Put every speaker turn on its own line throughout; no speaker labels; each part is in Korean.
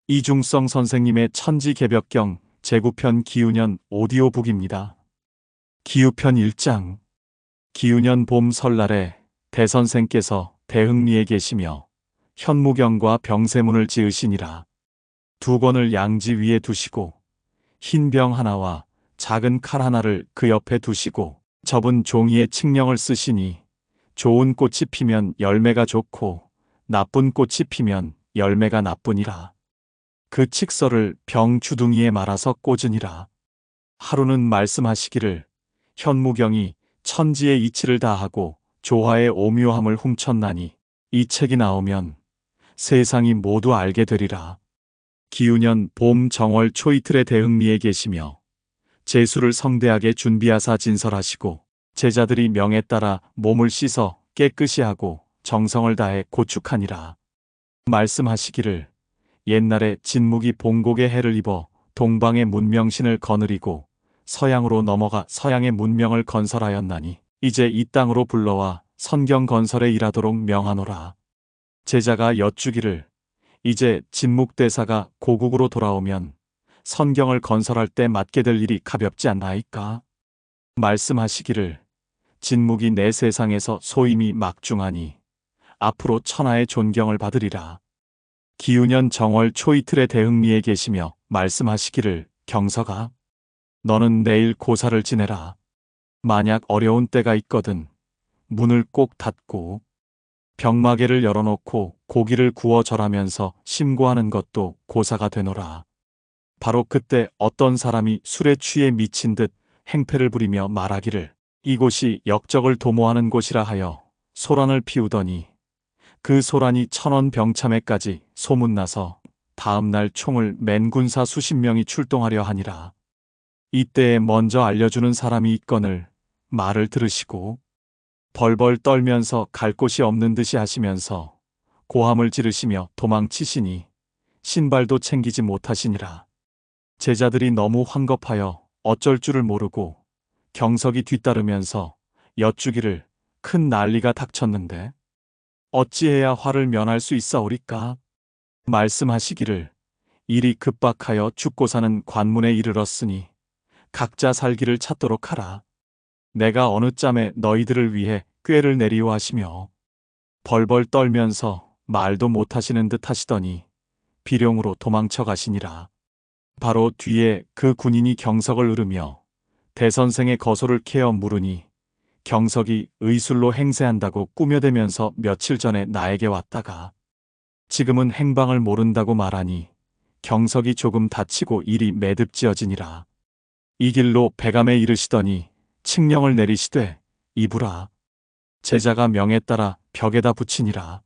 이중성 선생님의 천지개벽경 제9편 기우년 오디오북입니다. 기우편 1장. 기우년 봄 설날에 대선생께서 대흥리에 계시며 현무경과 병세문을 지으시니라. 두 권을 양지 위에 두시고 흰 병 하나와 작은 칼 하나를 그 옆에 두시고 접은 종이에 칙령을 쓰시니 좋은 꽃이 피면 열매가 좋고 나쁜 꽃이 피면 열매가 나쁘니라. 그 칙서를 병 주둥이에 말아서 꽂으니라. 하루는 말씀하시기를 현무경이 천지의 이치를 다하고 조화의 오묘함을 훔쳤나니 이 책이 나오면 세상이 모두 알게 되리라. 기우년 봄 정월 초이틀에 대흥리에 계시며 제수를 성대하게 준비하사 진설하시고 제자들이 명에 따라 몸을 씻어 깨끗이 하고 정성을 다해 고축하니라. 말씀하시기를 옛날에 진묵이 봉곡의 해를 입어 동방의 문명신을 거느리고 서양으로 넘어가 서양의 문명을 건설하였나니 이제 이 땅으로 불러와 선경 건설에 일하도록 명하노라. 제자가 여쭈기를 이제 진묵대사가 고국으로 돌아오면 선경을 건설할 때 맡게 될 일이 가볍지 않나이까? 말씀하시기를 진묵이 내 세상에서 소임이 막중하니 앞으로 천하의 존경을 받으리라. 기우년 정월 초이틀에 대흥리에 계시며 말씀하시기를 경서가 너는 내일 고사를 지내라. 만약 어려운 때가 있거든 문을 꼭 닫고 병마개를 열어놓고 고기를 구워 절하면서 심고하는 것도 고사가 되노라. 바로 그때 어떤 사람이 술에 취해 미친 듯 행패를 부리며 말하기를 이곳이 역적을 도모하는 곳이라 하여 소란을 피우더니 그 소란이 천원 병참에까지 소문나서 다음날 총을 맨 군사 수십 명이 출동하려 하니라. 이때에 먼저 알려주는 사람이 있거늘 말을 들으시고 벌벌 떨면서 갈 곳이 없는 듯이 하시면서 고함을 지르시며 도망치시니 신발도 챙기지 못하시니라. 제자들이 너무 황급하여 어쩔 줄을 모르고 경석이 뒤따르면서 여쭈기를 큰 난리가 닥쳤는데 어찌해야 화를 면할 수 있사오리까? 말씀하시기를 일이 급박하여 죽고 사는 관문에 이르렀으니 각자 살기를 찾도록 하라. 내가 어느 짬에 너희들을 위해 꾀를 내리오 하시며 벌벌 떨면서 말도 못하시는 듯 하시더니 비룡으로 도망쳐 가시니라. 바로 뒤에 그 군인이 경석을 으르며 대선생의 거소를 캐어 물으니 경석이 의술로 행세한다고 꾸며대면서 며칠 전에 나에게 왔다가 지금은 행방을 모른다고 말하니 경석이 조금 다치고 일이 매듭지어지니라. 이 길로 배감에 이르시더니 칙령을 내리시되 이부라. 제자가 명에 따라 벽에다 붙이니라.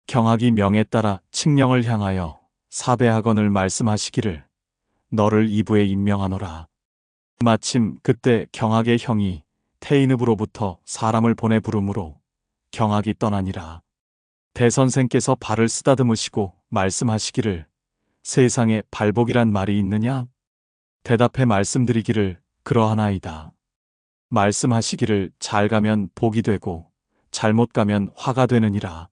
경학이 명에 따라 칙령을 향하여 사배학원을 말씀하시기를 너를 이부에 임명하노라. 마침 그때 경학의 형이 태인읍으로부터 사람을 보내 부르므로 경학이 떠나니라. 대선생께서 발을 쓰다듬으시고 말씀하시기를 세상에 발복이란 말이 있느냐? 대답해 말씀드리기를 그러하나이다. 말씀하시기를 잘 가면 복이 되고 잘못 가면 화가 되느니라.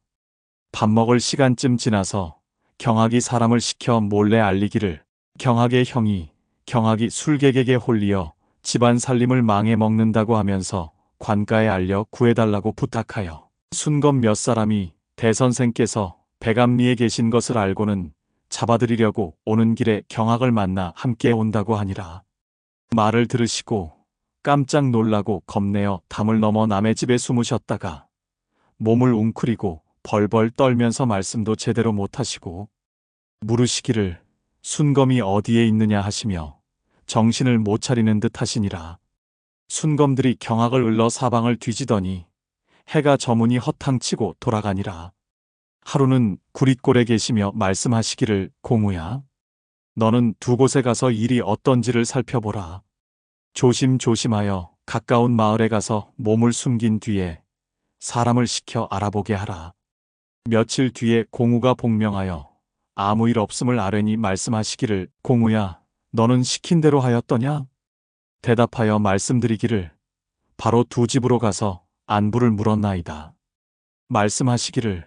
밥 먹을 시간쯤 지나서 경학이 사람을 시켜 몰래 알리기를 경학의 형이 경학이 술객에게 홀리어 집안 살림을 망해 먹는다고 하면서 관가에 알려 구해달라고 부탁하여 순검 몇 사람이 대선생께서 백암리에 계신 것을 알고는 잡아들이려고 오는 길에 경학을 만나 함께 온다고 하니라. 말을 들으시고 깜짝 놀라고 겁내어 담을 넘어 남의 집에 숨으셨다가 몸을 웅크리고 벌벌 떨면서 말씀도 제대로 못하시고 물으시기를 순검이 어디에 있느냐 하시며 정신을 못 차리는 듯 하시니라. 순검들이 경학을 을러 사방을 뒤지더니 해가 저무니 허탕치고 돌아가니라. 하루는 구릿골에 계시며 말씀하시기를 공우야 너는 두 곳에 가서 일이 어떤지를 살펴보라. 조심조심하여 가까운 마을에 가서 몸을 숨긴 뒤에 사람을 시켜 알아보게 하라. 며칠 뒤에 공우가 복명하여 아무 일 없음을 아뢰니 말씀하시기를 공우야 너는 시킨 대로 하였더냐? 대답하여 말씀드리기를 바로 두 집으로 가서 안부를 물었나이다. 말씀하시기를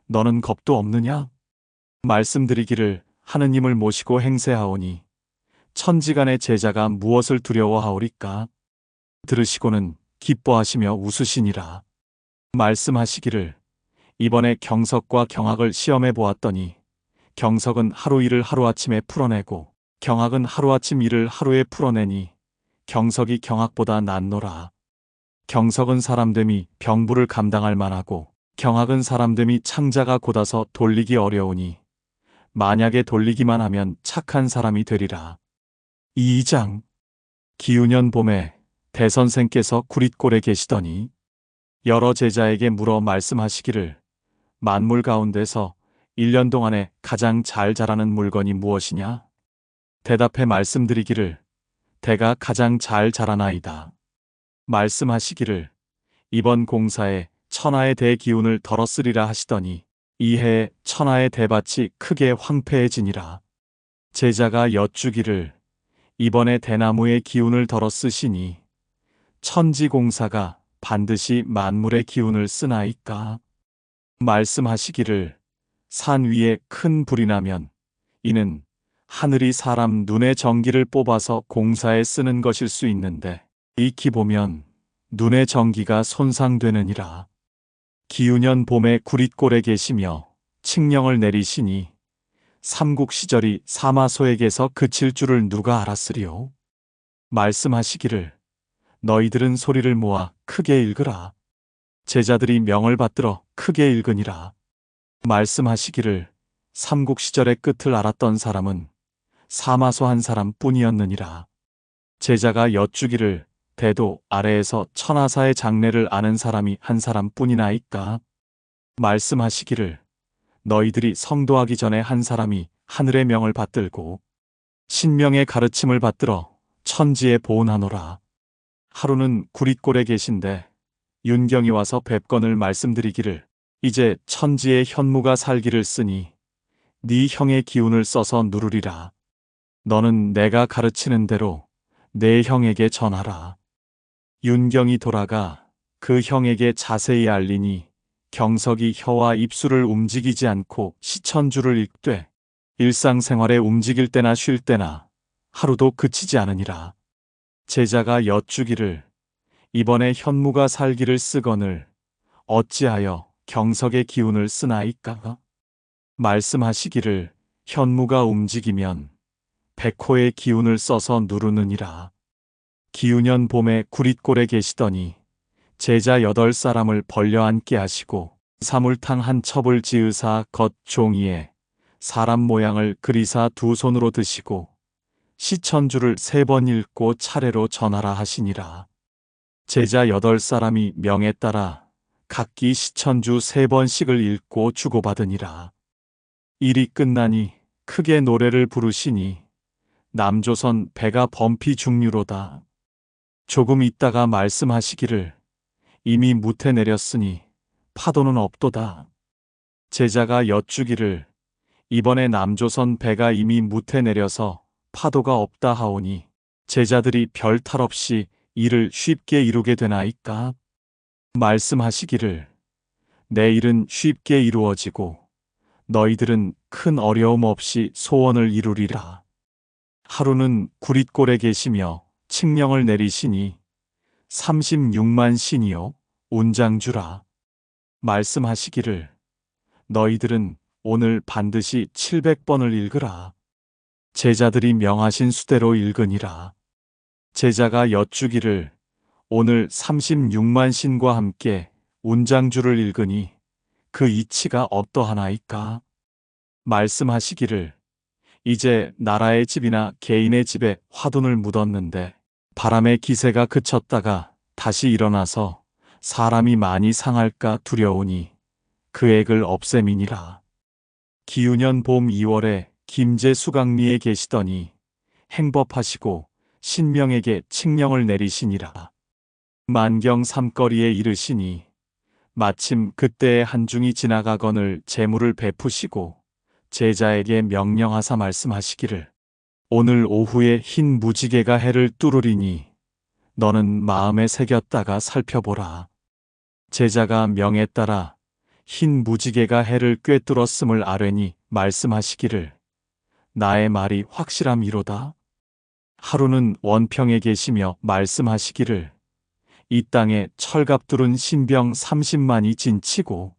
너는 겁도 없느냐? 말씀드리기를 하느님을 모시고 행세하오니 천지간의 제자가 무엇을 두려워하오리까? 들으시고는 기뻐하시며 웃으시니라. 말씀하시기를 이번에 경석과 경학을 시험해 보았더니 경석은 하루 일을 하루아침에 풀어내고 경학은 하루아침 일을 하루에 풀어내니 경석이 경학보다 낫노라. 경석은 사람됨이 병부를 감당할 만하고 경학은 사람됨이 창자가 곧아서 돌리기 어려우니 만약에 돌리기만 하면 착한 사람이 되리라. 2장. 기운년 봄에 대선생께서 구릿골에 계시더니 여러 제자에게 물어 말씀하시기를 만물 가운데서 1년 동안에 가장 잘 자라는 물건이 무엇이냐? 대답해 말씀드리기를 대가 가장 잘 자라나이다. 말씀하시기를 이번 공사에 천하의 대기운을 덜었으리라 하시더니 이해에 천하의 대밭이 크게 황폐해지니라. 제자가 여쭈기를 이번에 대나무의 기운을 덜었으시니 천지공사가 반드시 만물의 기운을 쓰나이까? 말씀하시기를 산 위에 큰 불이 나면 이는 하늘이 사람 눈의 전기를 뽑아서 공사에 쓰는 것일 수 있는데 익히 보면 눈의 전기가 손상되느니라. 기운년 봄에 구릿골에 계시며 칙령을 내리시니 삼국 시절이 사마소에게서 그칠 줄을 누가 알았으리요? 말씀하시기를 너희들은 소리를 모아 크게 읽으라. 제자들이 명을 받들어 크게 읽으니라. 말씀하시기를 삼국 시절의 끝을 알았던 사람은 사마소 한 사람 뿐이었느니라. 제자가 여쭈기를 대도 아래에서 천하사의 장래를 아는 사람이 한 사람 뿐이나이까? 말씀하시기를 너희들이 성도하기 전에 한 사람이 하늘의 명을 받들고 신명의 가르침을 받들어 천지에 보온하노라. 하루는 구릿골에 계신데 윤경이 와서 뵙건을 말씀드리기를 이제 천지에 현무가 살기를 쓰니 네 형의 기운을 써서 누르리라. 너는 내가 가르치는 대로 내 형에게 전하라. 윤경이 돌아가 그 형에게 자세히 알리니 경석이 혀와 입술을 움직이지 않고 시천주를 읽되 일상생활에 움직일 때나 쉴 때나 하루도 그치지 않으니라. 제자가 여쭈기를 이번에 현무가 살기를 쓰거늘 어찌하여 경석의 기운을 쓰나이까? 말씀하시기를 현무가 움직이면 백호의 기운을 써서 누르느니라. 기운년 봄에 구릿골에 계시더니 제자 8사람을 벌려 앉게 하시고 사물탕 한 첩을 지으사 겉 종이에 사람 모양을 그리사 두 손으로 드시고 시천주를 3번 읽고 차례로 전하라 하시니라. 제자 8사람이 명에 따라 각기 시천주 3번씩을 읽고 주고받으니라. 일이 끝나니 크게 노래를 부르시니 남조선 배가 범피 중류로다. 조금 있다가 말씀하시기를 이미 무태 내렸으니 파도는 없도다. 제자가 여쭈기를 이번에 남조선 배가 이미 무태 내려서 파도가 없다 하오니 제자들이 별 탈 없이 일을 쉽게 이루게 되나이까? 말씀하시기를 내 일은 쉽게 이루어지고 너희들은 큰 어려움 없이 소원을 이루리라. 하루는 구릿골에 계시며 칙령을 내리시니 36만 신이요 운장주라. 말씀하시기를 너희들은 오늘 반드시 700번을 읽으라. 제자들이 명하신 수대로 읽으니라. 제자가 여쭈기를 오늘 36만 신과 함께 운장주를 읽으니 그 이치가 어떠하나이까? 말씀하시기를 이제 나라의 집이나 개인의 집에 화둔을 묻었는데 바람의 기세가 그쳤다가 다시 일어나서 사람이 많이 상할까 두려우니 그 액을 없앰이니라. 기운년 봄 2월에 김제 수강리에 계시더니 행법하시고 신명에게 칙령을 내리시니라. 만경 삼거리에 이르시니 마침 그때에 한중이 지나가거늘 재물을 베푸시고 제자에게 명령하사 말씀하시기를 오늘 오후에 흰 무지개가 해를 뚫으리니 너는 마음에 새겼다가 살펴보라. 제자가 명에 따라 흰 무지개가 해를 꿰뚫었음을 아뢰니 말씀하시기를 나의 말이 확실함이로다. 하루는 원평에 계시며 말씀하시기를 이 땅에 철갑두른 신병 30만이 진치고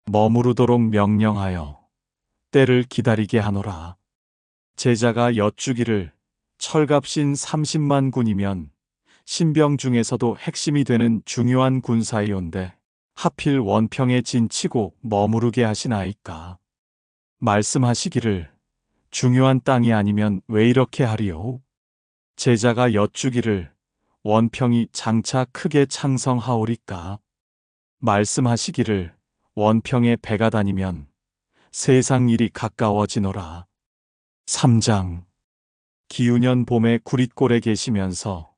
머무르도록 명령하여 때를 기다리게 하노라. 제자가 여쭈기를 철갑신 30만 군이면 신병 중에서도 핵심이 되는 중요한 군사이온데 하필 원평에 진치고 머무르게 하시나이까. 말씀하시기를 중요한 땅이 아니면 왜 이렇게 하리요? 제자가 여쭈기를 원평이 장차 크게 창성하오리까. 말씀하시기를 원평에 배가 다니면 세상 일이 가까워지노라. 3장. 기우년 봄에 구릿골에 계시면서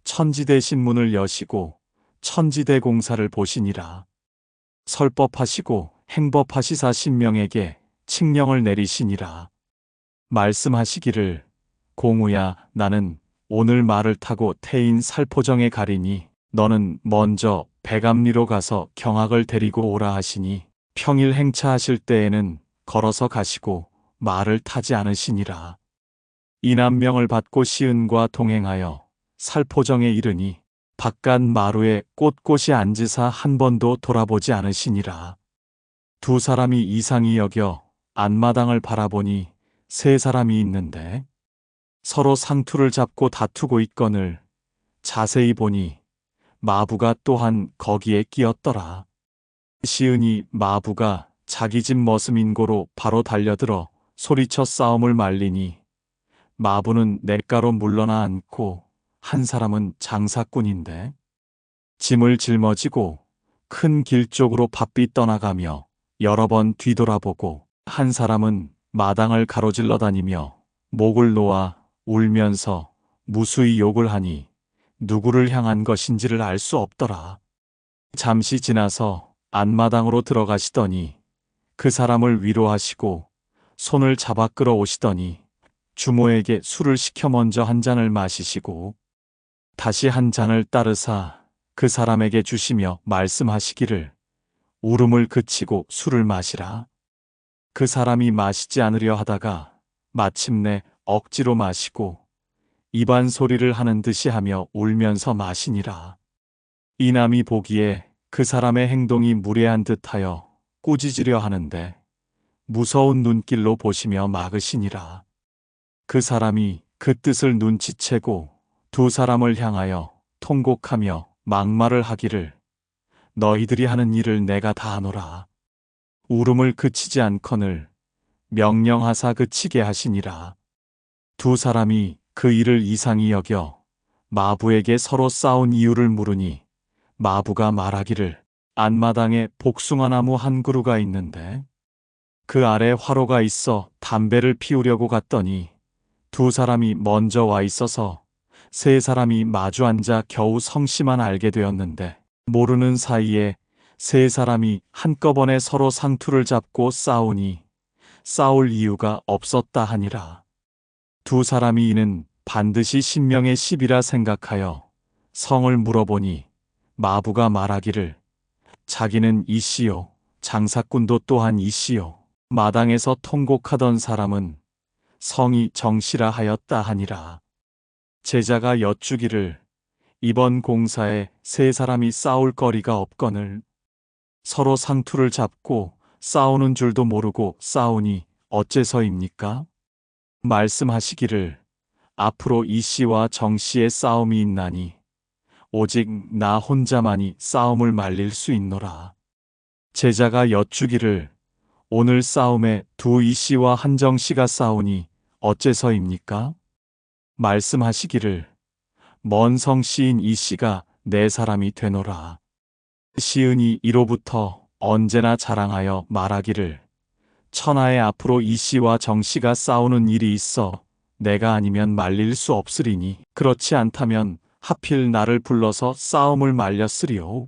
천지대 신문을 여시고 천지대 공사를 보시니라. 설법하시고 행법하시사 신명에게 칙령을 내리시니라. 말씀하시기를 공우야, 나는 오늘 말을 타고 태인 살포정에 가리니 너는 먼저 백암리로 가서 경악을 데리고 오라 하시니 평일 행차하실 때에는 걸어서 가시고 말을 타지 않으시니라. 이남명을 받고 시은과 동행하여 살포정에 이르니 바깥 마루에 꼿꼿이 앉으사 한 번도 돌아보지 않으시니라. 두 사람이 이상히 여겨 안마당을 바라보니 세 사람이 있는데 서로 상투를 잡고 다투고 있거늘 자세히 보니 마부가 또한 거기에 끼었더라. 시은이 마부가 자기 집 머슴인고로 바로 달려들어 소리쳐 싸움을 말리니 마부는 냇가로 물러나 앉고 한 사람은 장사꾼인데 짐을 짊어지고 큰 길 쪽으로 바삐 떠나가며 여러 번 뒤돌아보고 한 사람은 마당을 가로질러 다니며 목을 놓아 울면서 무수히 욕을 하니 누구를 향한 것인지를 알 수 없더라. 잠시 지나서 안마당으로 들어가시더니 그 사람을 위로하시고 손을 잡아 끌어오시더니 주모에게 술을 시켜 먼저 한 잔을 마시시고 다시 한 잔을 따르사 그 사람에게 주시며 말씀하시기를 울음을 그치고 술을 마시라. 그 사람이 마시지 않으려 하다가 마침내 억지로 마시고 입안 소리를 하는 듯이 하며 울면서 마시니라. 이남이 보기에 그 사람의 행동이 무례한 듯하여 꾸짖으려 하는데 무서운 눈길로 보시며 막으시니라. 그 사람이 그 뜻을 눈치채고 두 사람을 향하여 통곡하며 막말을 하기를 너희들이 하는 일을 내가 다 아노라. 울음을 그치지 않거늘 명령하사 그치게 하시니라. 두 사람이 그 일을 이상히 여겨 마부에게 서로 싸운 이유를 물으니 마부가 말하기를 안마당에 복숭아나무 한 그루가 있는데 그 아래 화로가 있어 담배를 피우려고 갔더니 두 사람이 먼저 와 있어서 세 사람이 마주 앉아 겨우 성씨만 알게 되었는데 모르는 사이에 세 사람이 한꺼번에 서로 상투를 잡고 싸우니 싸울 이유가 없었다 하니라. 두 사람이 이는 반드시 신명의 시비라 생각하여 성을 물어보니 마부가 말하기를 자기는 이씨요 장사꾼도 또한 이씨요 마당에서 통곡하던 사람은 성이 정씨라 하였다 하니라. 제자가 여쭈기를 이번 공사에 세 사람이 싸울 거리가 없거늘 서로 상투를 잡고 싸우는 줄도 모르고 싸우니 어째서입니까? 말씀하시기를 앞으로 이씨와 정씨의 싸움이 있나니 오직 나 혼자만이 싸움을 말릴 수 있노라. 제자가 여쭈기를 오늘 싸움에 두 이씨와 한 정씨가 싸우니 어째서입니까? 말씀하시기를 먼 성씨인 이씨가 네 사람이 되노라. 시은이 이로부터 언제나 자랑하여 말하기를 천하에 앞으로 이씨와 정씨가 싸우는 일이 있어 내가 아니면 말릴 수 없으리니 그렇지 않다면 하필 나를 불러서 싸움을 말렸으리오.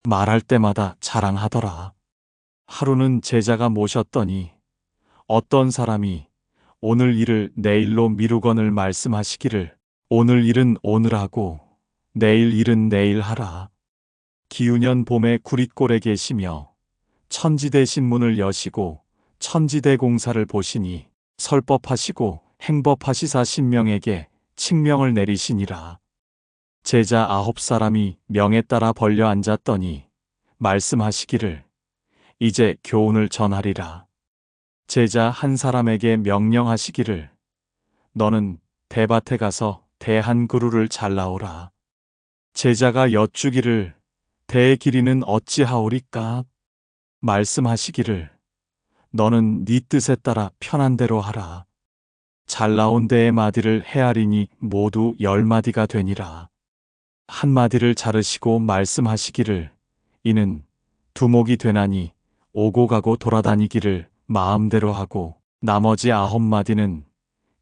말할 때마다 자랑하더라. 하루는 제자가 모셨더니 어떤 사람이 오늘 일을 내일로 미루거늘 말씀하시기를 오늘 일은 오늘 하고 내일 일은 내일 하라. 기우년 봄에 구릿골에 계시며 천지대 신문을 여시고 천지대 공사를 보시니 설법하시고 행법하시사 신명에게 칙명을 내리시니라. 제자 9사람이 명에 따라 벌려 앉았더니 말씀하시기를 이제 교훈을 전하리라. 제자 한 사람에게 명령하시기를 너는 대밭에 가서 대 한 그루를 잘라오라. 제자가 여쭈기를 대의 길이는 어찌하오리까? 말씀하시기를 너는 네 뜻에 따라 편한 대로 하라. 잘나온 대의 마디를 헤아리니 모두 10마디가 되니라. 한 마디를 자르시고 말씀하시기를 이는 두목이 되나니 오고 가고 돌아다니기를 마음대로 하고 나머지 9마디는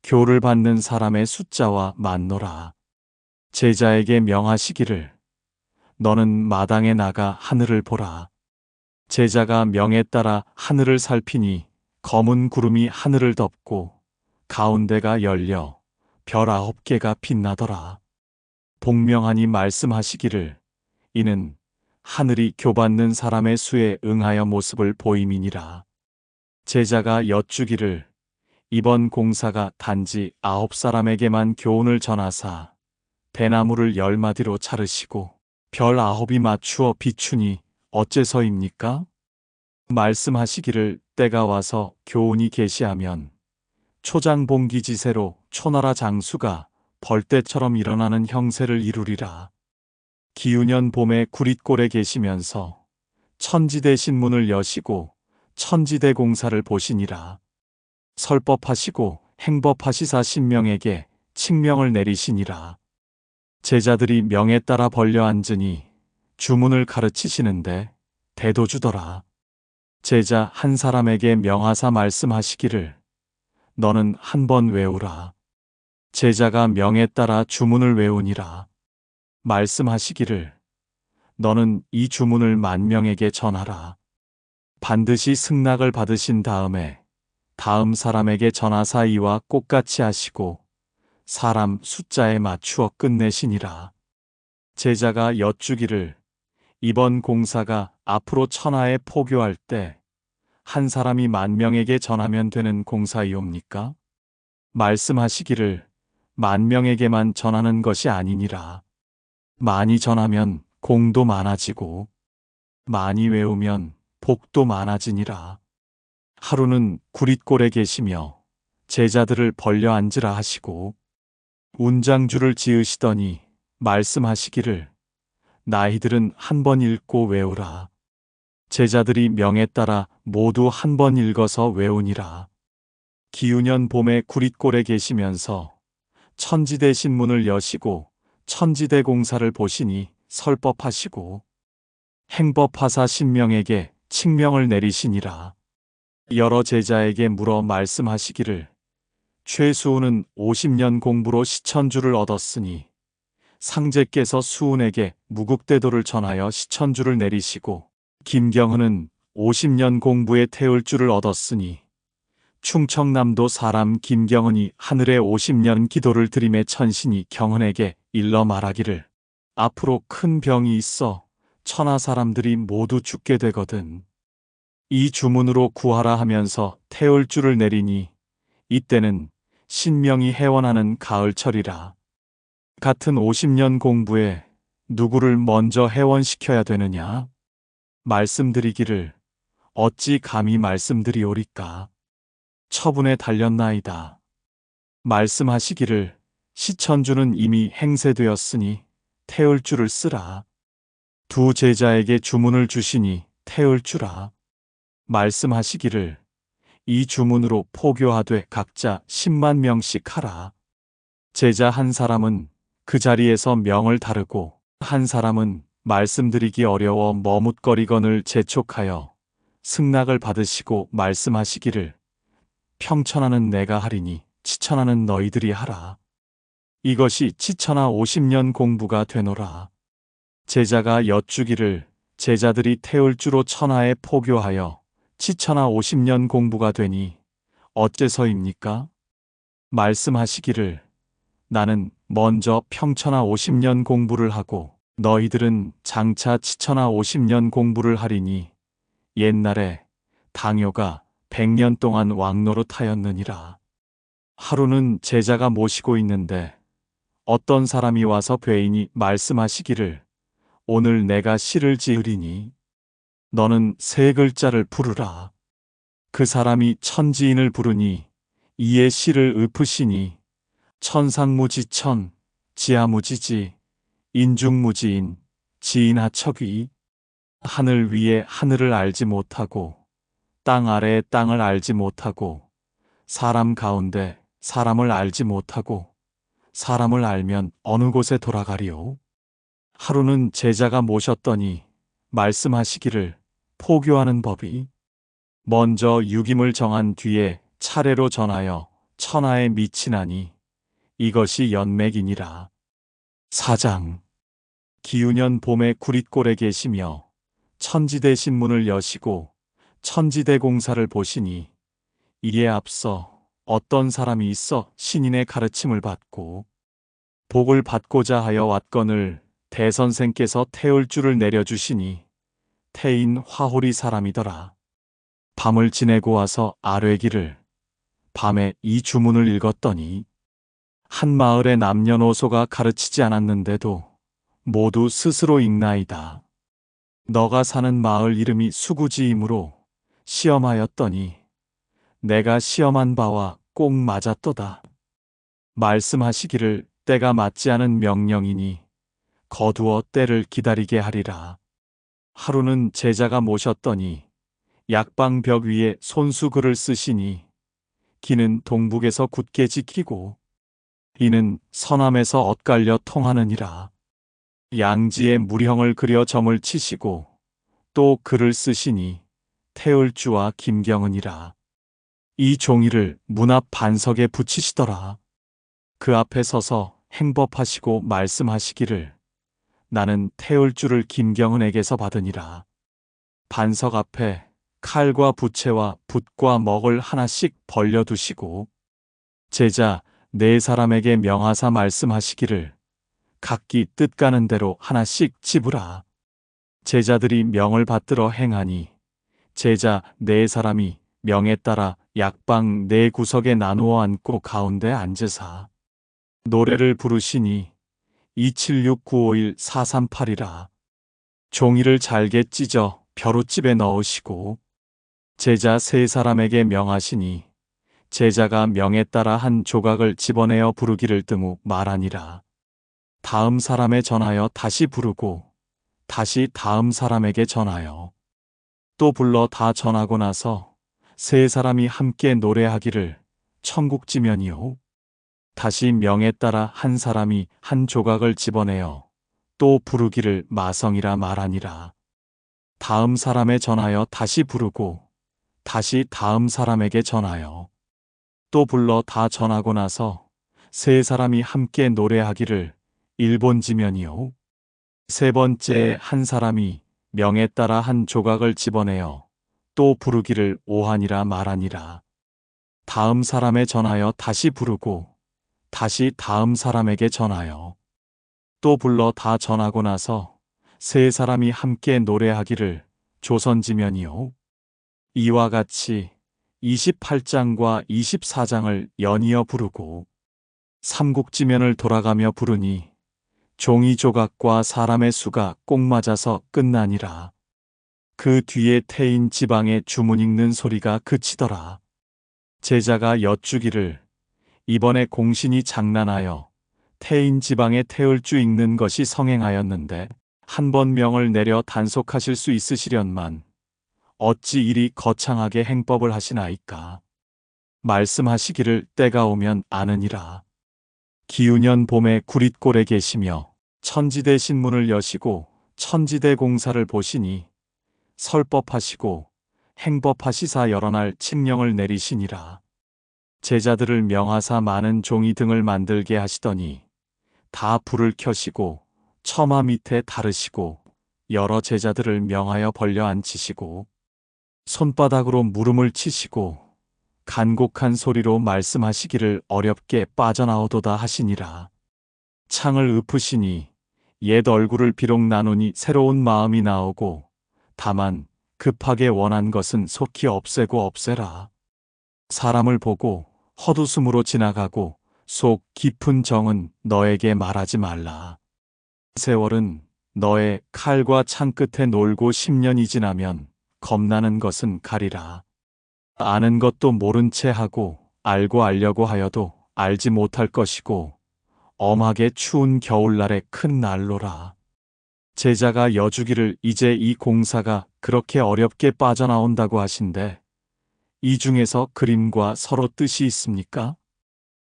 교를 받는 사람의 숫자와 맞노라. 제자에게 명하시기를 너는 마당에 나가 하늘을 보라. 제자가 명에 따라 하늘을 살피니 검은 구름이 하늘을 덮고 가운데가 열려 별 9개가 빛나더라. 복명하니 말씀하시기를 이는 하늘이 교받는 사람의 수에 응하여 모습을 보임이니라. 제자가 여쭈기를 이번 공사가 단지 9사람에게만 교훈을 전하사 대나무를 10마디로 자르시고 별 9이 맞추어 비추니 어째서입니까? 말씀하시기를 때가 와서 교훈이 계시하면 초장봉기지세로 초나라 장수가 벌떼처럼 일어나는 형세를 이루리라. 기우년 봄에 구릿골에 계시면서 천지대 신문을 여시고 천지대 공사를 보시니라. 설법하시고 행법하시사 신명에게 칙명을 내리시니라. 제자들이 명에 따라 벌려 앉으니 주문을 가르치시는데 대도주더라. 제자 한 사람에게 명하사 말씀하시기를 너는 한 번 외우라. 제자가 명에 따라 주문을 외우니라. 말씀하시기를 너는 이 주문을 만명에게 전하라. 반드시 승낙을 받으신 다음에 다음 사람에게 전하사 이와 똑같이 하시고 사람 숫자에 맞추어 끝내시니라. 제자가 여쭈기를 이번 공사가 앞으로 천하에 포교할 때 한 사람이 10,000명에게 전하면 되는 공사이옵니까? 말씀하시기를 10,000명에게만 전하는 것이 아니니라. 많이 전하면 공도 많아지고 많이 외우면 복도 많아지니라. 하루는 구릿골에 계시며 제자들을 벌려 앉으라 하시고 운장주를 지으시더니 말씀하시기를 나이들은 한 번 읽고 외우라. 제자들이 명에 따라 모두 한 번 읽어서 외우니라. 기우년 봄에 구릿골에 계시면서 천지대 신문을 여시고 천지대 공사를 보시니 설법하시고 행법하사 신명에게 칙명을 내리시니라. 여러 제자에게 물어 말씀하시기를 최수훈은 50년 공부로 시천주를 얻었으니 상제께서 수훈에게 무국대도를 전하여 시천주를 내리시고 김경은은 50년 공부에 태울주를 얻었으니 충청남도 사람 김경은이 하늘에 50년 기도를 드림에 천신이 경은에게 일러 말하기를 앞으로 큰 병이 있어 천하 사람들이 모두 죽게 되거든. 이 주문으로 구하라 하면서 태울주를 내리니 이때는 신명이 해원하는 가을철이라. 같은 50년 공부에 누구를 먼저 해원시켜야 되느냐? 말씀드리기를 어찌 감히 말씀드리오리까? 처분에 달렸나이다. 말씀하시기를 시천주는 이미 행세되었으니 태울주를 쓰라. 두 제자에게 주문을 주시니 태울주라. 말씀하시기를 이 주문으로 포교하되 각자 10만 명씩 하라. 제자 한 사람은 그 자리에서 명을 다르고 한 사람은 말씀드리기 어려워 머뭇거리거늘 재촉하여 승낙을 받으시고 말씀하시기를 평천하는 내가 하리니 치천하는 너희들이 하라. 이것이 치천하 50년 공부가 되노라. 제자가 여쭈기를 제자들이 태울주로 천하에 포교하여 치천하 50년 공부가 되니 어째서입니까? 말씀하시기를 나는 먼저 평천하 50년 공부를 하고 너희들은 장차 치천하 50년 공부를 하리니 옛날에 당효가 100년 동안 왕노릇하였느니라. 하루는 제자가 모시고 있는데 어떤 사람이 와서 괴인이 말씀하시기를 오늘 내가 시를 지으리니 너는 세 글자를 부르라. 그 사람이 천지인을 부르니 이에 시를 읊으시니 천상무지천, 지하무지지, 인중무지인, 지인하척이 하늘 위에 하늘을 알지 못하고 땅 아래에 땅을 알지 못하고 사람 가운데 사람을 알지 못하고 사람을 알면 어느 곳에 돌아가리오. 하루는 제자가 모셨더니 말씀하시기를 포교하는 법이 먼저 유김을 정한 뒤에 차례로 전하여 천하에 미치나니 이것이 연맥이니라. 사장 기우년 봄에 구릿골에 계시며 천지대 신문을 여시고 천지대 공사를 보시니 이에 앞서 어떤 사람이 있어 신인의 가르침을 받고 복을 받고자 하여 왔거늘 대선생께서 태울 줄을 내려주시니 태인 화홀이 사람이더라. 밤을 지내고 와서 아뢰기를 밤에 이 주문을 읽었더니 한 마을의 남녀노소가 가르치지 않았는데도 모두 스스로 읽나이다. 너가 사는 마을 이름이 수구지이므로 시험하였더니 내가 시험한 바와 꼭 맞았도다. 말씀하시기를 때가 맞지 않은 명령이니 거두어 때를 기다리게 하리라. 하루는 제자가 모셨더니 약방벽 위에 손수글을 쓰시니 기는 동북에서 굳게 지키고 이는 서남에서 엇갈려 통하느니라. 양지에 무령을 그려 점을 치시고 또 글을 쓰시니 태을주와 김경은이라. 이 종이를 문 앞 반석에 붙이시더라. 그 앞에 서서 행법하시고 말씀하시기를 나는 태을주를 김경은에게서 받으니라. 반석 앞에 칼과 부채와 붓과 먹을 하나씩 벌려두시고 제자 네 사람에게 명하사 말씀하시기를 각기 뜻 가는 대로 하나씩 집으라. 제자들이 명을 받들어 행하니 제자 네 사람이 명에 따라 약방 네 구석에 나누어 앉고 가운데 앉으사 노래를 부르시니 276951-438이라. 종이를 잘게 찢어 벼룻집에 넣으시고 제자 세 사람에게 명하시니 제자가 명에 따라 한 조각을 집어내어 부르기를 등후 말하니라. 다음 사람에 전하여 다시 부르고 다시 다음 사람에게 전하여 또 불러 다 전하고 나서 세 사람이 함께 노래하기를 천국지면이요. 다시 명에 따라 한 사람이 한 조각을 집어내어 또 부르기를 마성이라 말하니라. 다음 사람에 전하여 다시 부르고 다시 다음 사람에게 전하여 또 불러 다 전하고 나서 세 사람이 함께 노래하기를 일본지면이요. 세 번째 한 사람이 명에 따라 한 조각을 집어내어 또 부르기를 오한이라 말하니라. 다음 사람에 전하여 다시 부르고 다시 다음 사람에게 전하여 또 불러 다 전하고 나서 세 사람이 함께 노래하기를 조선지면이요. 이와 같이 28장과 24장을 연이어 부르고 삼국지면을 돌아가며 부르니 종이 조각과 사람의 수가 꼭 맞아서 끝나니라. 그 뒤에 태인 지방의 주문 읽는 소리가 그치더라. 제자가 여쭈기를 이번에 공신이 장난하여 태인 지방의 태을주 읽는 것이 성행하였는데 한 번 명을 내려 단속하실 수 있으시련만 어찌 이리 거창하게 행법을 하시나이까. 말씀하시기를 때가 오면 아느니라. 기우년 봄에 구릿골에 계시며 천지대 신문을 여시고 천지대 공사를 보시니 설법하시고 행법하시사 여러 날 칙령을 내리시니라. 제자들을 명하사 많은 종이 등을 만들게 하시더니 다 불을 켜시고 처마 밑에 다르시고 여러 제자들을 명하여 벌려 앉히시고 손바닥으로 물음을 치시고 간곡한 소리로 말씀하시기를 어렵게 빠져나오도다 하시니라. 창을 읊으시니 옛 얼굴을 비록 나누니 새로운 마음이 나오고 다만 급하게 원한 것은 속히 없애고 없애라. 사람을 보고 헛웃음으로 지나가고 속 깊은 정은 너에게 말하지 말라. 세월은 너의 칼과 창 끝에 놀고 10년이 지나면 겁나는 것은 가리라. 아는 것도 모른 채 하고 알고 알려고 하여도 알지 못할 것이고 엄하게 추운 겨울날의 큰 난로라. 제자가 여주기를 이제 이 공사가 그렇게 어렵게 빠져나온다고 하신데 이 중에서 그림과 서로 뜻이 있습니까?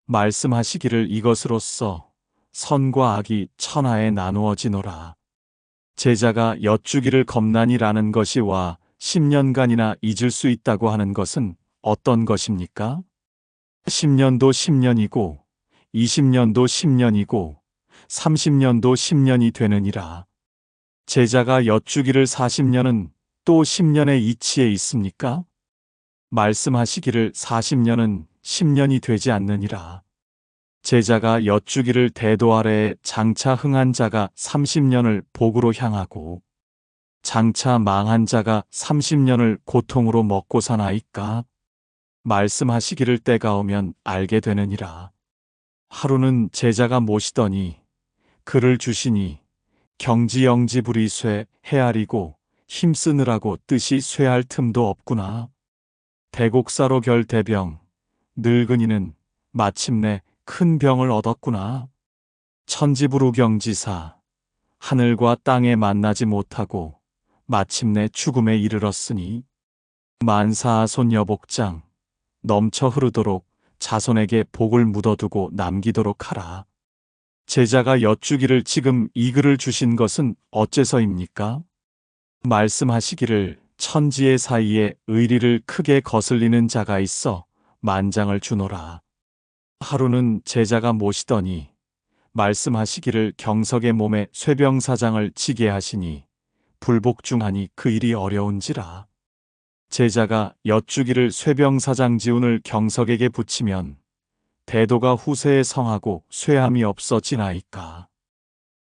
말씀하시기를 이것으로써 선과 악이 천하에 나누어지노라. 제자가 여쭈기를 겁나니라는 것이 와 10년간이나 잊을 수 있다고 하는 것은 어떤 것입니까? 10년도 10년이고 20년도 10년이고 30년도 10년이 되느니라. 제자가 여쭈기를 40년은 또 10년의 이치에 있습니까? 말씀하시기를 40년은 10년이 되지 않느니라. 제자가 여쭈기를 대도 아래에 장차 흥한 자가 30년을 복으로 향하고 장차 망한 자가 30년을 고통으로 먹고 사나이까? 말씀하시기를 때가 오면 알게 되느니라. 하루는 제자가 모시더니 글을 주시니 경지영지불이 쇠 헤아리고 힘쓰느라고 뜻이 쇠할 틈도 없구나. 대곡사로 결대병 늙은이는 마침내 큰 병을 얻었구나. 천지부루경지사 하늘과 땅에 만나지 못하고 마침내 죽음에 이르렀으니 만사하손 여복장 넘쳐 흐르도록 자손에게 복을 묻어두고 남기도록 하라. 제자가 여쭈기를 지금 이 글을 주신 것은 어째서입니까? 말씀하시기를 천지의 사이에 의리를 크게 거슬리는 자가 있어 만장을 주노라. 하루는 제자가 모시더니 말씀하시기를 경석의 몸에 쇠병사장을 지게 하시니 불복중하니 그 일이 어려운지라. 제자가 여쭈기를 쇠병사장 지운을 경석에게 붙이면 대도가 후세에 성하고 쇠함이 없어지나이까.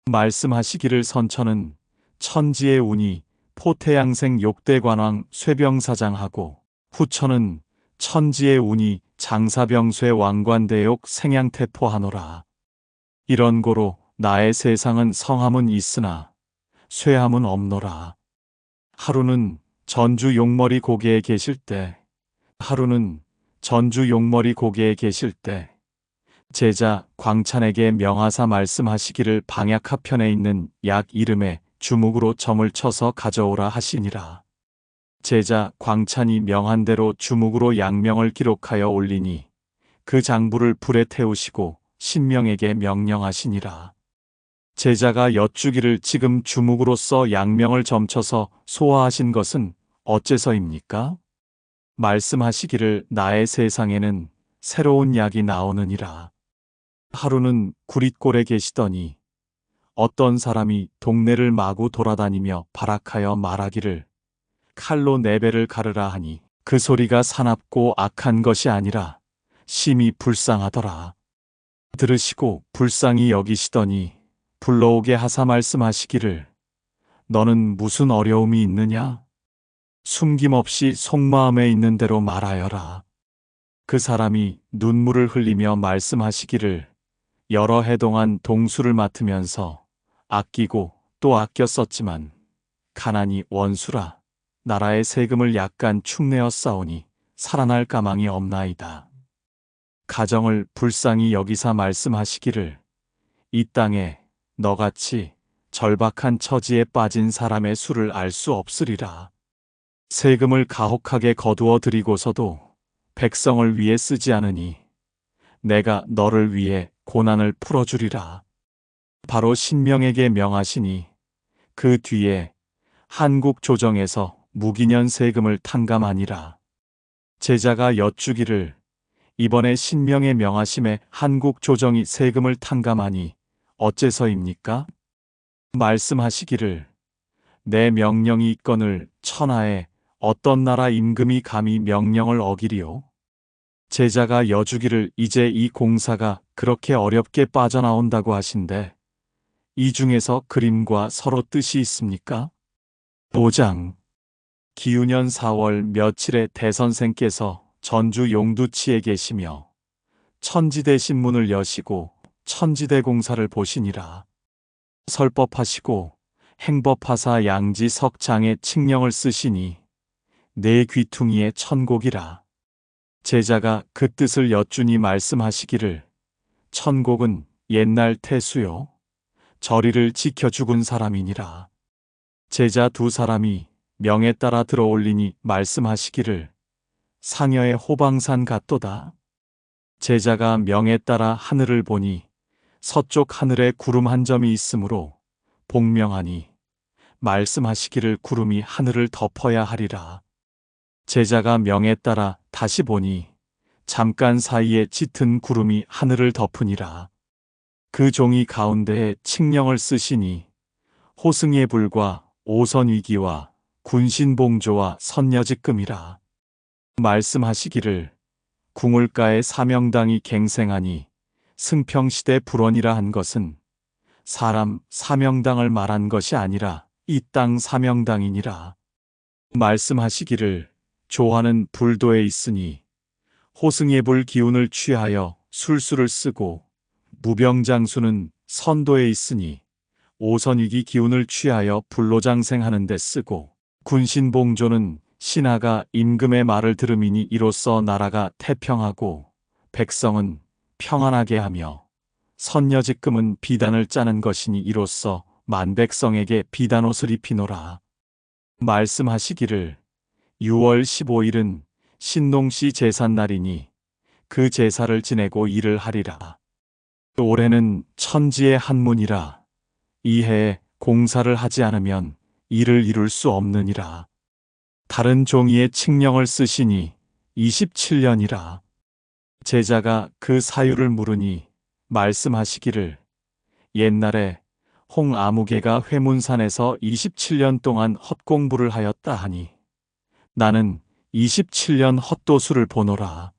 말씀하시기를 선천은 천지의 운이 포태양생 욕대관왕 쇠병사장하고 후천은 천지의 운이 장사병쇠 왕관대욕 생양태포하노라. 이런 고로 나의 세상은 성함은 있으나 쇠함은 없노라. 하루는 전주 용머리 고개에 계실 때 제자 광찬에게 명하사 말씀하시기를 방약하편에 있는 약 이름에 주묵으로 점을 쳐서 가져오라 하시니라. 제자 광찬이 명한 대로 주묵으로 약명을 기록하여 올리니 그 장부를 불에 태우시고 신명에게 명령하시니라. 제자가 여쭈기를 지금 주묵으로써 약명을 점쳐서 소화하신 것은 어째서입니까? 말씀하시기를 나의 세상에는 새로운 약이 나오느니라. 하루는 구릿골에 계시더니 어떤 사람이 동네를 마구 돌아다니며 발악하여 말하기를 칼로 네 배를 가르라 하니 그 소리가 사납고 악한 것이 아니라 심히 불쌍하더라. 들으시고 불쌍히 여기시더니 불러오게 하사 말씀하시기를 너는 무슨 어려움이 있느냐? 숨김없이 속마음에 있는 대로 말하여라. 그 사람이 눈물을 흘리며 말씀하시기를 여러 해 동안 동수를 맡으면서 아끼고 또 아껴 썼지만 가난이 원수라 나라의 세금을 약간 축내어 싸우니 살아날 가망이 없나이다. 가정을 불쌍히 여기사 말씀하시기를 이 땅에 너같이 절박한 처지에 빠진 사람의 수를 알 수 없으리라. 세금을 가혹하게 거두어 드리고서도 백성을 위해 쓰지 않으니 내가 너를 위해 고난을 풀어주리라. 바로 신명에게 명하시니 그 뒤에 한국 조정에서 무기년 세금을 탕감하니라. 제자가 여쭈기를 이번에 신명의 명하심에 한국 조정이 세금을 탕감하니 어째서입니까? 말씀하시기를 내 명령이 있거늘 천하에 어떤 나라 임금이 감히 명령을 어기리요? 제자가 여주기를 이제 이 공사가 그렇게 어렵게 빠져나온다고 하신데 이 중에서 그림과 서로 뜻이 있습니까? 5장 기우년 4월 며칠에 대선생께서 전주 용두치에 계시며 천지대 신문을 여시고 천지대 공사를 보시니라. 설법하시고 행법하사 양지 석장에 칙령을 쓰시니 내 귀퉁이에 천곡이라. 제자가 그 뜻을 여쭈니 말씀하시기를 천곡은 옛날 태수요 저리를 지켜 죽은 사람이니라. 제자 두 사람이 명에 따라 들어올리니 말씀하시기를 상여의 호방산 같도다. 제자가 명에 따라 하늘을 보니 서쪽 하늘에 구름 한 점이 있으므로 복명하니 말씀하시기를 구름이 하늘을 덮어야 하리라. 제자가 명에 따라 다시 보니 잠깐 사이에 짙은 구름이 하늘을 덮으니라. 그 종이 가운데에 칙령을 쓰시니 호승의 불과 오선위기와 군신봉조와 선여직금이라. 말씀하시기를 궁울가의 사명당이 갱생하니 승평시대 불원이라 한 것은 사람 사명당을 말한 것이 아니라 이 땅 사명당이니라. 말씀하시기를 조화는 불도에 있으니 호승의 불 기운을 취하여 술수를 쓰고 무병장수는 선도에 있으니 오선위기 기운을 취하여 불로장생하는 데 쓰고 군신봉조는 신하가 임금의 말을 들음이니 이로써 나라가 태평하고 백성은 평안하게 하며 선여직금은 비단을 짜는 것이니 이로써 만백성에게 비단옷을 입히노라. 말씀하시기를 6월 15일은 신농시 제삿날이니 그 제사를 지내고 일을 하리라. 올해는 천지의 한문이라 이 해에 공사를 하지 않으면 일을 이룰 수 없느니라. 다른 종이에 칙령을 쓰시니 27년이라. 제자가 그 사유를 물으니 말씀하시기를 옛날에 홍아무개가 회문산에서 27년 동안 헛공부를 하였다 하니 나는 27년 헛도수를 보노라.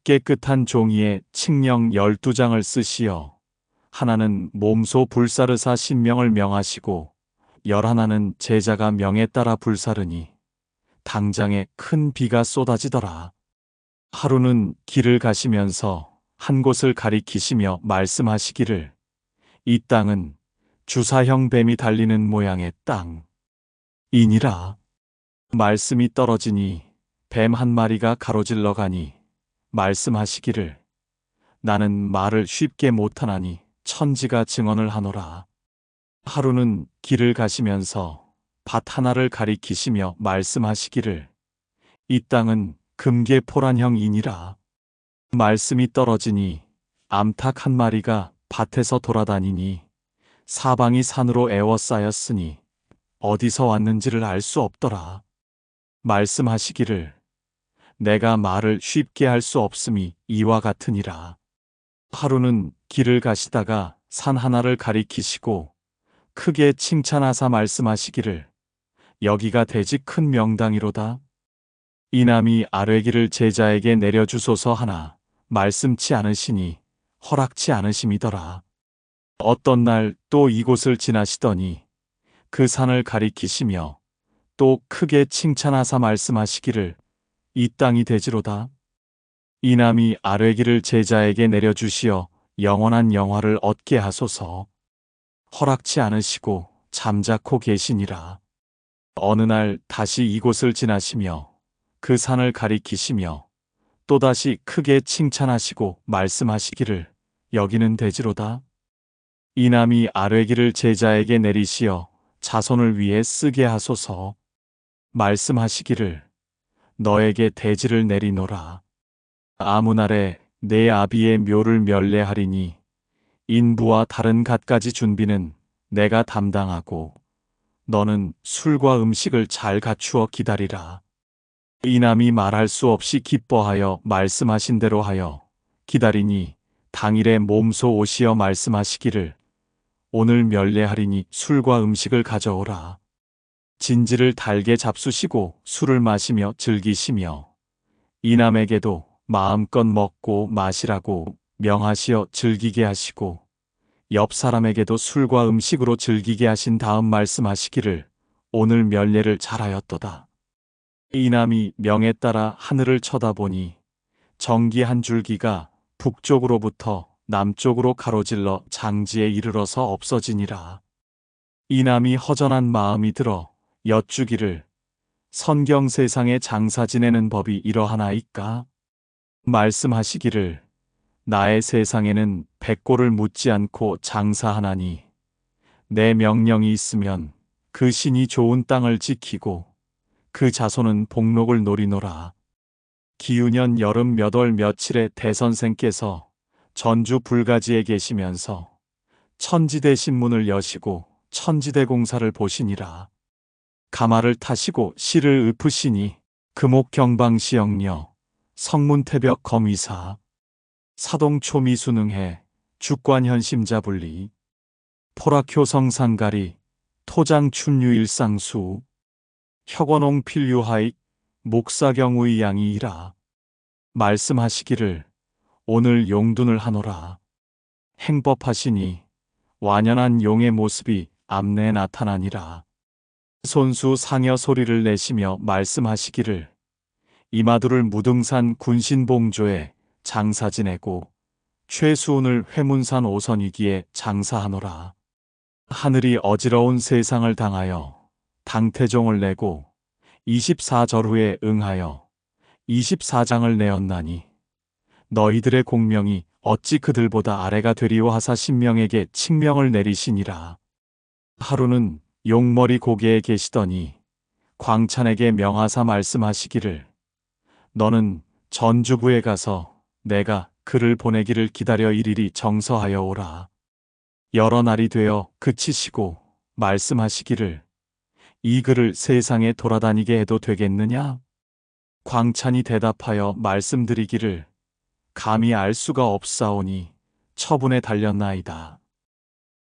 깨끗한 종이에 칙령 12장을 쓰시어 하나는 몸소 불사르사 신명을 명하시고 11은 제자가 명에 따라 불사르니 당장에 큰 비가 쏟아지더라. 하루는 길을 가시면서 한 곳을 가리키시며 말씀하시기를 이 땅은 주사형 뱀이 달리는 모양의 땅이니라. 말씀이 떨어지니 뱀 한 마리가 가로질러 가니 말씀하시기를 나는 말을 쉽게 못하나니 천지가 증언을 하노라. 하루는 길을 가시면서 밭 하나를 가리키시며 말씀하시기를 이 땅은 금계포란형이니라. 말씀이 떨어지니 암탉 한 마리가 밭에서 돌아다니니 사방이 산으로 에워싸였으니 어디서 왔는지를 알 수 없더라. 말씀하시기를 내가 말을 쉽게 할 수 없음이 이와 같으니라. 하루는 길을 가시다가 산 하나를 가리키시고 크게 칭찬하사 말씀하시기를 여기가 대지 큰 명당이로다. 이남이 아뢰기를 제자에게 내려주소서 하나 말씀치 않으시니 허락치 않으심이더라. 어떤 날 또 이곳을 지나시더니 그 산을 가리키시며 또 크게 칭찬하사 말씀하시기를 이 땅이 대지로다. 이남이 아뢰기를 제자에게 내려주시어 영원한 영화를 얻게 하소서. 허락치 않으시고 잠자코 계시니라. 어느 날 다시 이곳을 지나시며 그 산을 가리키시며 또다시 크게 칭찬하시고 말씀하시기를 여기는 대지로다. 이남이 아뢰기를 제자에게 내리시어 자손을 위해 쓰게 하소서. 말씀하시기를 너에게 대지를 내리노라. 아무 날에 내 아비의 묘를 멸례하리니 인부와 다른 갖가지 준비는 내가 담당하고 너는 술과 음식을 잘 갖추어 기다리라. 이남이 말할 수 없이 기뻐하여 말씀하신 대로 하여 기다리니 당일에 몸소 오시어 말씀하시기를 오늘 멸례하리니 술과 음식을 가져오라. 진지를 달게 잡수시고 술을 마시며 즐기시며 이남에게도 마음껏 먹고 마시라고 명하시어 즐기게 하시고 옆 사람에게도 술과 음식으로 즐기게 하신 다음 말씀하시기를 오늘 멸례를 잘하였도다. 이남이 명에 따라 하늘을 쳐다보니 정기 한 줄기가 북쪽으로부터 남쪽으로 가로질러 장지에 이르러서 없어지니라. 이남이 허전한 마음이 들어 여쭈기를 선경 세상에 장사 지내는 법이 이러하나이까? 말씀하시기를 나의 세상에는 백골을 묻지 않고 장사하나니 내 명령이 있으면 그 신이 좋은 땅을 지키고 그 자손은 복록을 노리노라. 기우년 여름 몇 월 며칠에 대선생께서 전주 불가지에 계시면서 천지대 신문을 여시고 천지대 공사를 보시니라. 가마를 타시고 실을 읊으시니 금옥경방시영녀 성문태벽 검의사 사동초미수능해 주관현심자분리 포락효성상가리 토장춘유일상수 혁원홍 필유하익 목사경의양이이라. 말씀하시기를 오늘 용둔을 하노라. 행법하시니 완연한 용의 모습이 암내에 나타나니라. 손수 상여 소리를 내시며 말씀하시기를 이마두를 무등산 군신봉조에 장사 지내고 최수운을 회문산 오선이기에 장사하노라. 하늘이 어지러운 세상을 당하여 당태종을 내고 24절 후에 응하여 24장을 내었나니 너희들의 공명이 어찌 그들보다 아래가 되리오 하사 신명에게 칙명을 내리시니라. 하루는 용머리 고개에 계시더니 광찬에게 명하사 말씀하시기를 너는 전주부에 가서 내가 그를 보내기를 기다려 일일이 정서하여 오라. 여러 날이 되어 그치시고 말씀하시기를 이 글을 세상에 돌아다니게 해도 되겠느냐? 광찬이 대답하여 말씀드리기를 감히 알 수가 없사오니 처분에 달렸나이다.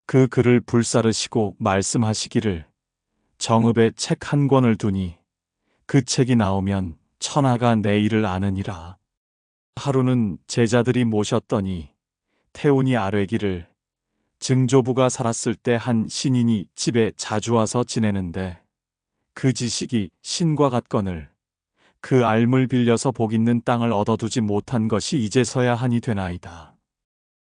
그 글을 불사르시고 말씀하시기를 정읍에 책 한 권을 두니 그 책이 나오면 천하가 내 일을 아느니라. 하루는 제자들이 모셨더니 태운이 아뢰기를 증조부가 살았을 때 한 신인이 집에 자주 와서 지내는데 그 지식이 신과 같거늘 그 알물 빌려서 복 있는 땅을 얻어두지 못한 것이 이제서야 한이 되나이다.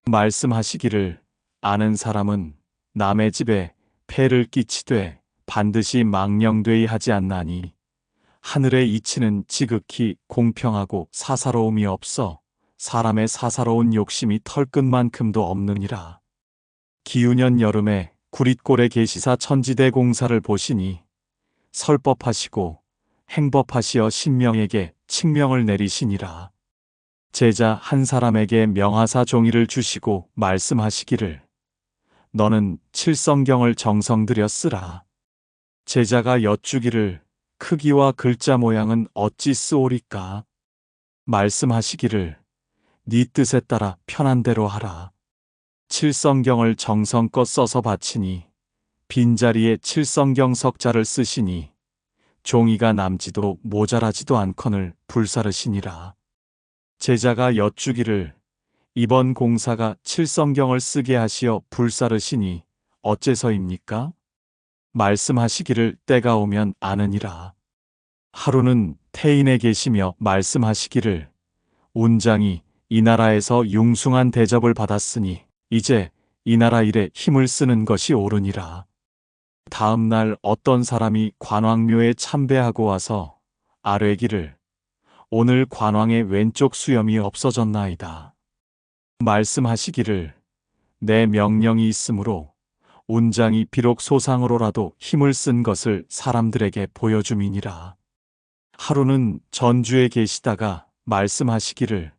말씀하시기를 아는 사람은 남의 집에 폐를 끼치되 반드시 망령되이 하지 않나니 하늘의 이치는 지극히 공평하고 사사로움이 없어 사람의 사사로운 욕심이 털끝만큼도 없느니라. 기우년 여름에 구릿골에 계시사 천지대 공사를 보시니 설법하시고 행법하시어 신명에게 칙명을 내리시니라. 제자 한 사람에게 명하사 종이를 주시고 말씀하시기를 너는 칠성경을 정성 들여 쓰라. 제자가 여쭈기를 크기와 글자 모양은 어찌 쓰오리까? 말씀하시기를 네 뜻에 따라 편한 대로 하라. 칠성경을 정성껏 써서 바치니 빈자리에 칠성경 석자를 쓰시니 종이가 남지도 모자라지도 않거늘 불사르시니라. 제자가 여쭈기를 이번 공사가 칠성경을 쓰게 하시어 불사르시니 어째서입니까? 말씀하시기를 때가 오면 아느니라. 하루는 태인에 계시며 말씀하시기를 운장이 이 나라에서 융숭한 대접을 받았으니 이제 이 나라 일에 힘을 쓰는 것이 옳으니라. 다음 날 어떤 사람이 관왕묘에 참배하고 와서 아뢰기를 오늘 관왕의 왼쪽 수염이 없어졌나이다. 말씀하시기를 내 명령이 있으므로 운장이 비록 소상으로라도 힘을 쓴 것을 사람들에게 보여줌이니라. 하루는 전주에 계시다가 말씀하시기를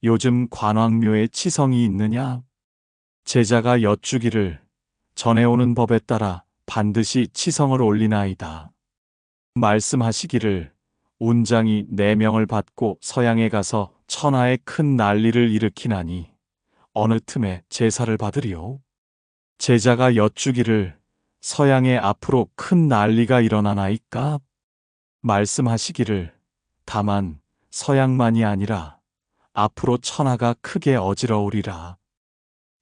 요즘 관왕묘에 치성이 있느냐? 제자가 여쭈기를 전해오는 법에 따라 반드시 치성을 올리나이다. 말씀하시기를 운장이 내 명을 받고 서양에 가서 천하에 큰 난리를 일으키나니 어느 틈에 제사를 받으리오? 제자가 여쭈기를 서양에 앞으로 큰 난리가 일어나나이까? 말씀하시기를 다만 서양만이 아니라 앞으로 천하가 크게 어지러우리라.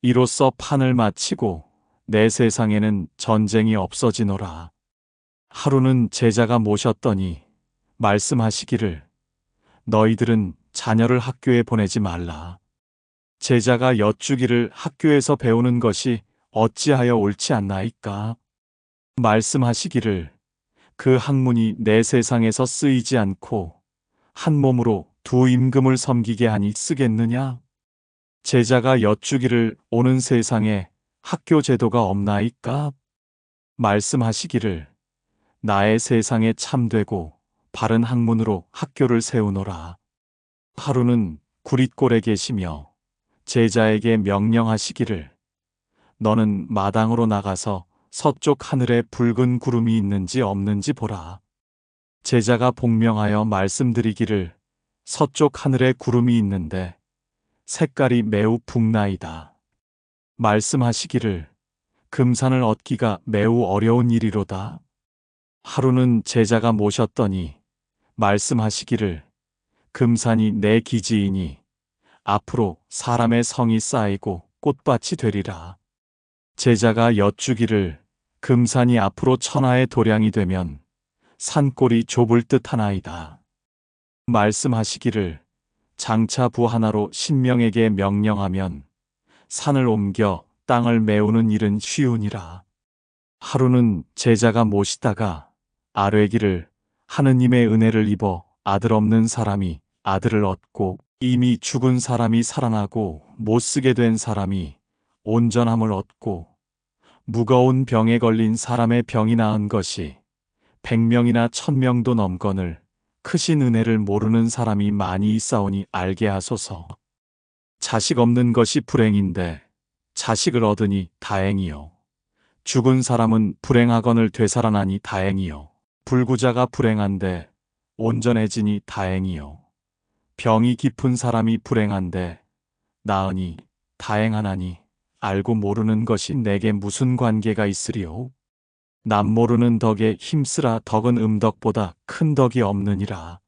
이로써 판을 마치고 내 세상에는 전쟁이 없어지노라. 하루는 제자가 모셨더니 말씀하시기를 너희들은 자녀를 학교에 보내지 말라. 제자가 여쭈기를 학교에서 배우는 것이 어찌하여 옳지 않나이까? 말씀하시기를 그 학문이 내 세상에서 쓰이지 않고 한 몸으로 두 임금을 섬기게 하니 쓰겠느냐? 제자가 여쭈기를 오는 세상에 학교 제도가 없나이까? 말씀하시기를 나의 세상에 참되고 바른 학문으로 학교를 세우노라. 하루는 구릿골에 계시며 제자에게 명령하시기를 너는 마당으로 나가서 서쪽 하늘에 붉은 구름이 있는지 없는지 보라. 제자가 복명하여 말씀드리기를 서쪽 하늘에 구름이 있는데 색깔이 매우 붉나이다. 말씀하시기를 금산을 얻기가 매우 어려운 일이로다. 하루는 제자가 모셨더니 말씀하시기를 금산이 내 기지이니 앞으로 사람의 성이 쌓이고 꽃밭이 되리라. 제자가 여쭈기를 금산이 앞으로 천하의 도량이 되면 산골이 좁을 듯하나이다. 말씀하시기를 장차 부 하나로 신명에게 명령하면 산을 옮겨 땅을 메우는 일은 쉬우니라. 하루는 제자가 모시다가 아뢰기를 하느님의 은혜를 입어 아들 없는 사람이 아들을 얻고 이미 죽은 사람이 살아나고 못쓰게 된 사람이 온전함을 얻고 무거운 병에 걸린 사람의 병이 나은 것이 100명이나 1000명도 넘거늘 크신 은혜를 모르는 사람이 많이 있사오니 알게 하소서. 자식 없는 것이 불행인데 자식을 얻으니 다행이요. 죽은 사람은 불행하거늘 되살아나니 다행이요. 불구자가 불행한데 온전해지니 다행이요. 병이 깊은 사람이 불행한데 나으니 다행하나니 알고 모르는 것이 내게 무슨 관계가 있으리요. 남 모르는 덕에 힘쓰라 덕은 음덕보다 큰 덕이 없느니라.